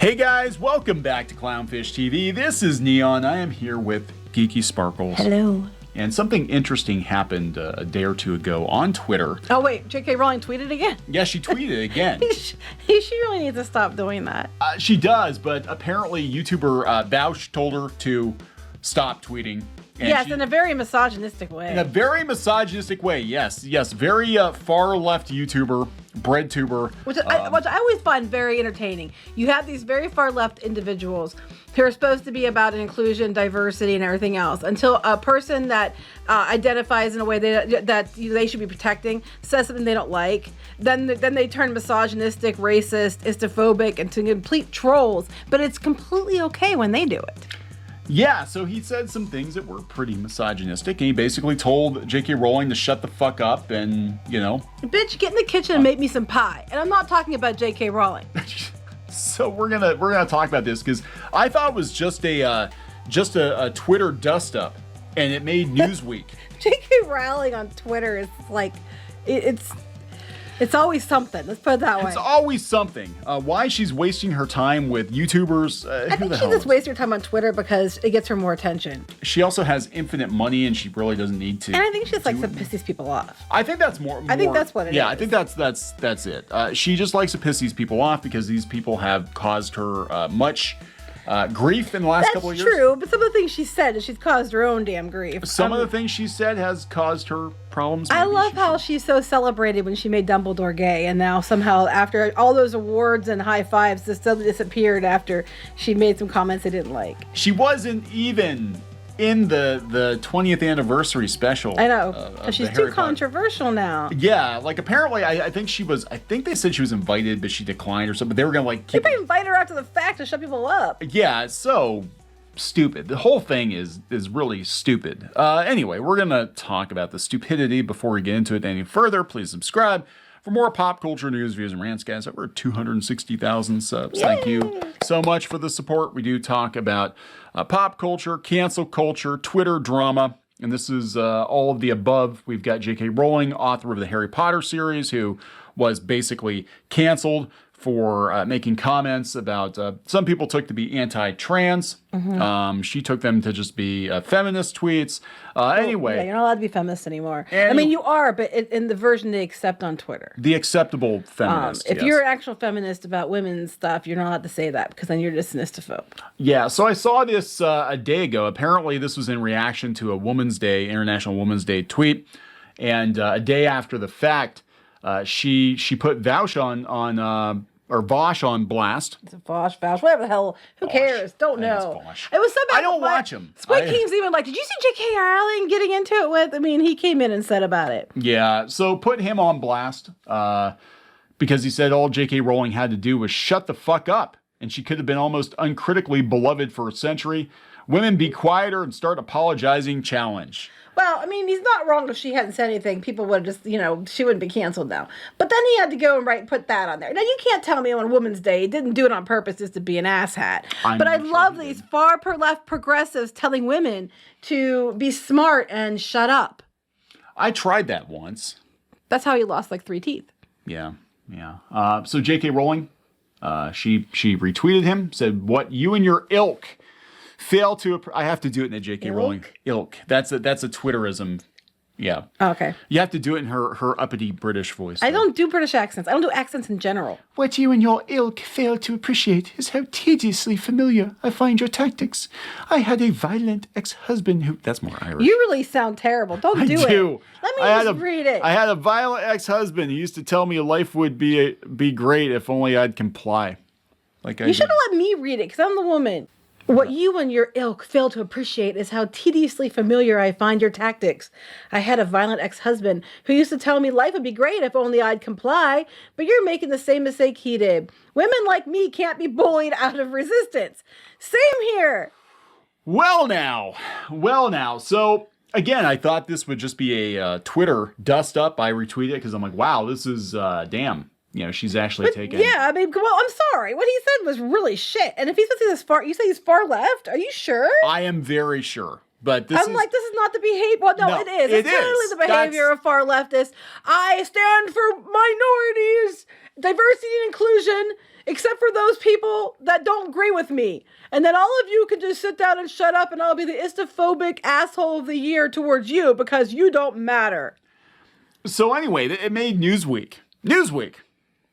Hey guys, welcome back to Clownfish TV. This is Neon. I am here with Geeky Sparkles. Hello. And something interesting happened a day or two ago on Twitter. Oh wait, J.K. Rowling tweeted again? Yeah, she tweeted again. She really needs to stop doing that. She does, but apparently YouTuber Vaush told her to stop tweeting. Yes, in a very misogynistic way. In a very misogynistic way, yes. Very far left YouTuber, breadtuber. Which I always find very entertaining. You have these very far left individuals who are supposed to be about inclusion, diversity, and everything else, until a person that identifies in a way that they should be protecting says something they don't like. Then they turn misogynistic, racist, istophobic, into complete trolls. But it's completely okay when they do it. Yeah, so he said some things that were pretty misogynistic, and he basically told J.K. Rowling to shut the fuck up and, you know. Bitch, get in the kitchen and make me some pie. And I'm not talking about J.K. Rowling. So we're gonna talk about this because I thought it was just a Twitter dust up, and it made Newsweek. J.K. Rowling on Twitter is like, it's always something. Let's put it that way. It's always something. Why she's wasting her time with YouTubers? I think she just wastes her time on Twitter because it gets her more attention. She also has infinite money, and she really doesn't need to. And I think she just likes to piss these people off. I think that's more. I think that's what it is. Yeah, I think that's it. She just likes to piss these people off because these people have caused her much grief in the last couple of years. That's true, but some of the things she said, she's caused her own damn grief. Some of the things she said has caused her problems. I love how she's so celebrated when she made Dumbledore gay, and now somehow after all those awards and high fives, this suddenly disappeared after she made some comments they didn't like. She wasn't even in the 20th anniversary special. I know. She's too controversial now. Yeah, like apparently I think she was, I think they said she was invited, but she declined or something. But they were gonna like keep They invite her after the fact to shut people up. Yeah, it's so stupid. The whole thing is really stupid. Anyway, we're gonna talk about the stupidity before we get into it any further. Please subscribe for more pop culture news, views, and rants, guys. Over 260,000 subs. Yay. Thank you so much for the support. We do talk about pop culture, cancel culture, Twitter drama, and this is all of the above. We've got J.K. Rowling, author of the Harry Potter series, who was basically canceled for making comments about some people took to be anti-trans. Mm-hmm. She took them to just be feminist tweets. Anyway. Yeah, you're not allowed to be feminist anymore. I mean, you are, but in the version they accept on Twitter. The acceptable feminist, If you're an actual feminist about women's stuff, you're not allowed to say that because then you're just an istophobe. Yeah, so I saw this a day ago. Apparently this was in reaction to a Women's Day, International Women's Day tweet. And a day after the fact, she put Vaush on Vaush on blast. It's a Vaush, whatever the hell. Who cares? Don't know. It was so bad. I don't watch him. Squid King's even like, did you see J.K. Rowling getting into it with? I mean, he came in and said about it. Yeah, so put him on blast because he said all J.K. Rowling had to do was shut the fuck up, and she could have been almost uncritically beloved for a century. Women be quieter and start apologizing challenge. Well, I mean, he's not wrong if she hadn't said anything. People would have just, she wouldn't be canceled now. But then he had to go and put that on there. Now, you can't tell me on Women's Day he didn't do it on purpose just to be an asshat. But I love these far left progressives telling women to be smart and shut up. I tried that once. That's how he lost like 3 teeth. Yeah. So J.K. Rowling, she retweeted him, said, "What you and your ilk fail to." I have to do it in a J.K. Rowling ilk. That's a Twitterism. Yeah. Okay. You have to do it in her uppity British voice. I don't do British accents. I don't do accents in general. What you and your ilk fail to appreciate is how tediously familiar I find your tactics. I had a violent ex-husband who... That's more Irish. You really sound terrible. Don't do it. Let me just read it. I had a violent ex-husband who used to tell me life would be great if only I'd comply. You should have let me read it because I'm the woman. What you and your ilk fail to appreciate is how tediously familiar I find your tactics. I had a violent ex-husband who used to tell me life would be great if only I'd comply, but you're making the same mistake he did. Women like me can't be bullied out of resistance. Same here. Well now. So, again, I thought this would just be a Twitter dust up. I retweeted it because I'm like, wow, this is, damn. She's actually taken. Yeah, I mean, well, I'm sorry. What he said was really shit. And if he's supposed to be this far, you say he's far left? Are you sure? I am very sure. But this is not the behavior. Well, no, it is. It's clearly the behavior of far leftists. I stand for minorities. diversity and inclusion, except for those people that don't agree with me. And then all of you can just sit down and shut up, and I'll be the istophobic asshole of the year towards you because you don't matter. So anyway, it made Newsweek.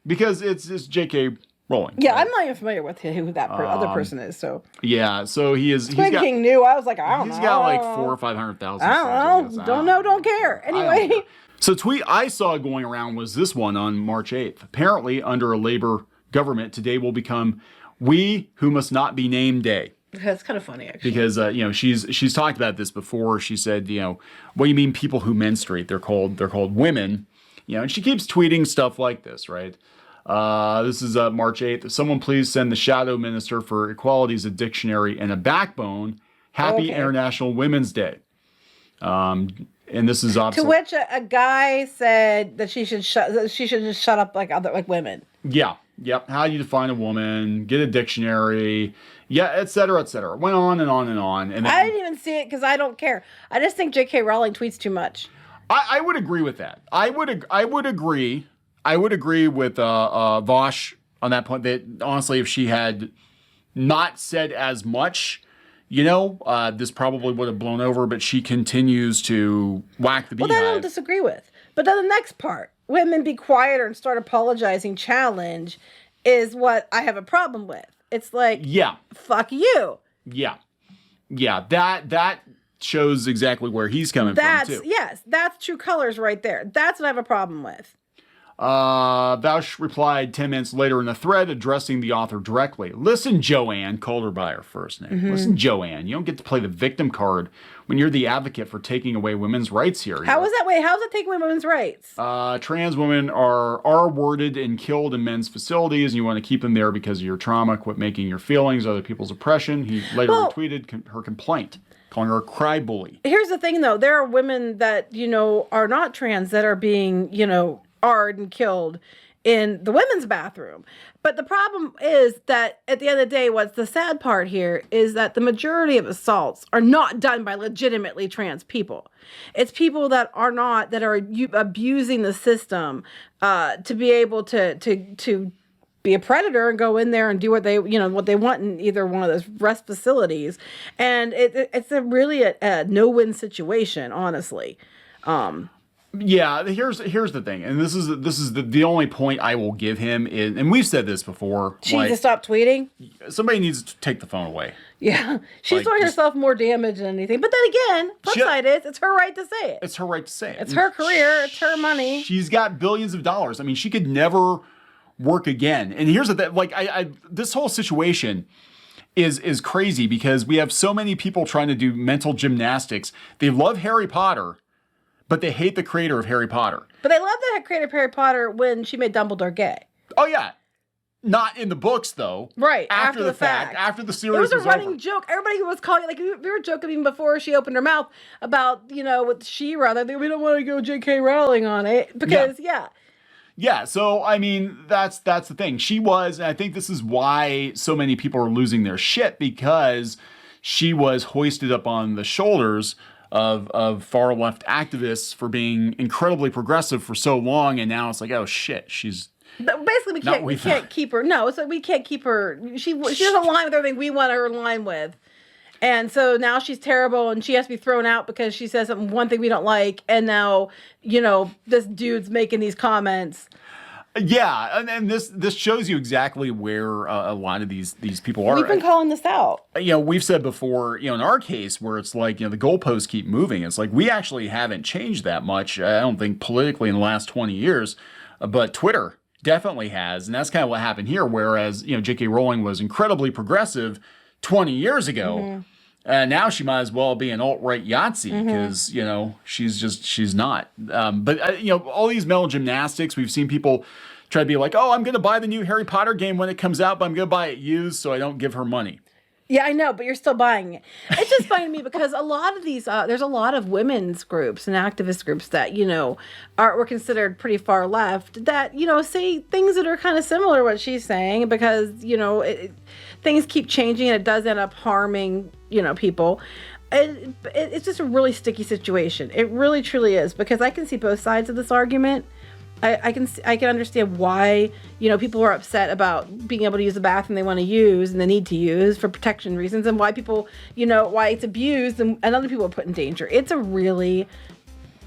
Because it's J.K. Rowling. Yeah, right? I'm not even familiar with who that other person is. So yeah, so he's got new. I was like, I don't know. He's got like 400,000 or 500,000. I don't know. Don't care. Anyway. So tweet I saw going around was this one on March 8th. Apparently, under a Labor government, today will become We Who Must Not Be Named Day. That's kind of funny, actually. Because she's talked about this before. She said, what do you mean people who menstruate? They're called women. And she keeps tweeting stuff like this, right? This is March 8th. Someone please send the Shadow Minister for Equalities a dictionary and a backbone. Happy International Women's Day. And this is obviously... To which a guy said that she should just shut up like women. Yeah. Yep. How do you define a woman? Get a dictionary. Yeah, et cetera, et cetera. Went on and on and on. And then, I didn't even see it because I don't care. I just think J.K. Rowling tweets too much. I would agree with that. I would agree with Vaush on that point. That honestly, if she had not said as much, this probably would have blown over. But she continues to whack the beehive. Well, that I don't disagree with. But then the next part, women be quieter and start apologizing challenge, is what I have a problem with. It's like, fuck you. Yeah. That shows exactly where he's coming from too. Yes, that's true colors right there. That's what I have a problem with. Vaush replied 10 minutes later in a thread addressing the author directly. Listen, Joanne, called her by her first name. Mm-hmm. Listen, Joanne, you don't get to play the victim card when you're the advocate for taking away women's rights here. How is that way? How's it taking away women's rights? Trans women are R-worded and killed in men's facilities, and you want to keep them there because of your trauma. Quit making your feelings other people's oppression. He later retweeted her complaint, calling her a cry bully. Here's the thing, though. There are women that, are not trans that are being, R'd and killed in the women's bathroom. But the problem is that at the end of the day, what's the sad part here is that the majority of assaults are not done by legitimately trans people. It's people that are abusing the system to be able to be a predator and go in there and do what they want in either one of those rest facilities. And it's really a no-win situation, honestly. Yeah, here's the thing, and this is the only point I will give him is, and we've said this before. She needs to stop tweeting. Somebody needs to take the phone away. Yeah, she's doing herself more damage than anything. But then again, flip side is it's her right to say it. It's her right to say it. It's her career. It's her money. She's got billions of dollars. I mean, she could never work again. And here's the thing: this whole situation is crazy because we have so many people trying to do mental gymnastics. They love Harry Potter, but they hate the creator of Harry Potter. But they love the creator of Harry Potter when she made Dumbledore gay. Oh, yeah. Not in the books, though. Right. After the fact. After the series was over. It was a running joke. Everybody was calling it, we were joking even before she opened her mouth about, with She-Ra. That we don't want to go J.K. Rowling on it. Because, Yeah, so, I mean, that's the thing. She was, and I think this is why so many people are losing their shit, because she was hoisted up on the shoulders of far left activists for being incredibly progressive for so long, and now it's like, oh shit, she's. But basically, we can't keep her. No, so we can't keep her. She doesn't align with everything we want her to align with, and so now she's terrible, and she has to be thrown out because she says one thing we don't like, and now this dude's making these comments. Yeah, and this shows you exactly where a lot of these people are. We've been calling this out. We've said before, in our case, where it's like, the goalposts keep moving. It's like we actually haven't changed that much, I don't think, politically in the last 20 years, but Twitter definitely has. And that's kind of what happened here, whereas, J.K. Rowling was incredibly progressive 20 years ago. Mm-hmm. And now she might as well be an alt-right Yahtzee because, she's not. But all these mental gymnastics, we've seen people try to be like, oh, I'm going to buy the new Harry Potter game when it comes out, but I'm going to buy it used so I don't give her money. Yeah, I know, but you're still buying it. It's just funny to me because a lot of these, there's a lot of women's groups and activist groups that, were considered pretty far left that, say things that are kind of similar to what she's saying because, things keep changing and it does end up harming, people. It's just a really sticky situation. It really, truly is because I can see both sides of this argument. I can understand why, people are upset about being able to use the bathroom they want to use and they need to use for protection reasons, and why people, why it's abused and other people are put in danger. It's a really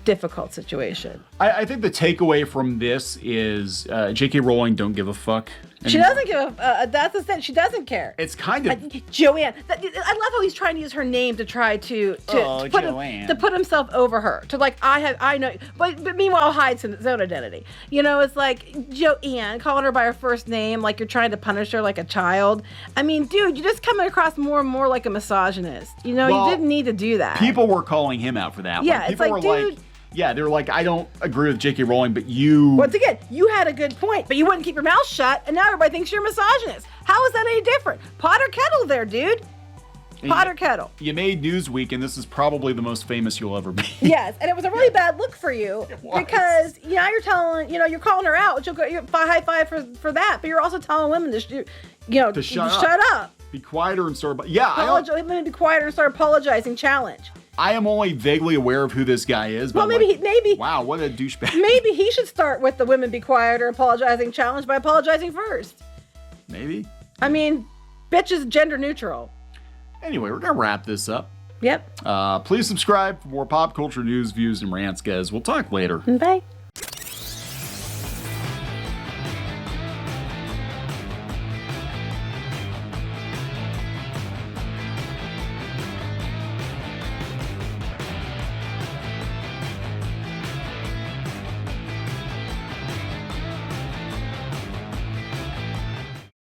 difficult situation. I think the takeaway from this is J.K. Rowling don't give a fuck. She doesn't give a, that's the thing. She doesn't care. It's kind of Joanne. I love how he's trying to use her name to try to put himself over her. To I know, but meanwhile hides his own identity. It's like Joanne, calling her by her first name, like you're trying to punish her like a child. I mean, dude, you're just coming across more and more like a misogynist. You didn't need to do that. People were calling him out for that. Yeah, people it's like, dude. Yeah, they're like, I don't agree with J.K. Rowling, but you... Once again, you had a good point, but you wouldn't keep your mouth shut, and now everybody thinks you're a misogynist. How is that any different? Pot or kettle there, dude. Pot or kettle. You made Newsweek, and this is probably the most famous you'll ever be. Yes, and it was a really bad look for you because now you're telling, you're calling her out. You're high five for that, but you're also telling women to shut up. Be quieter and start... Yeah, women be quieter and start apologizing. Challenge. I am only vaguely aware of who this guy is. Well, but maybe. Wow, what a douchebag. Maybe he should start with the women be quieter apologizing challenge by apologizing first. Maybe. I mean, bitch is gender neutral. Anyway, we're going to wrap this up. Yep. Please subscribe for more pop culture news, views, and rants, guys. We'll talk later. Bye.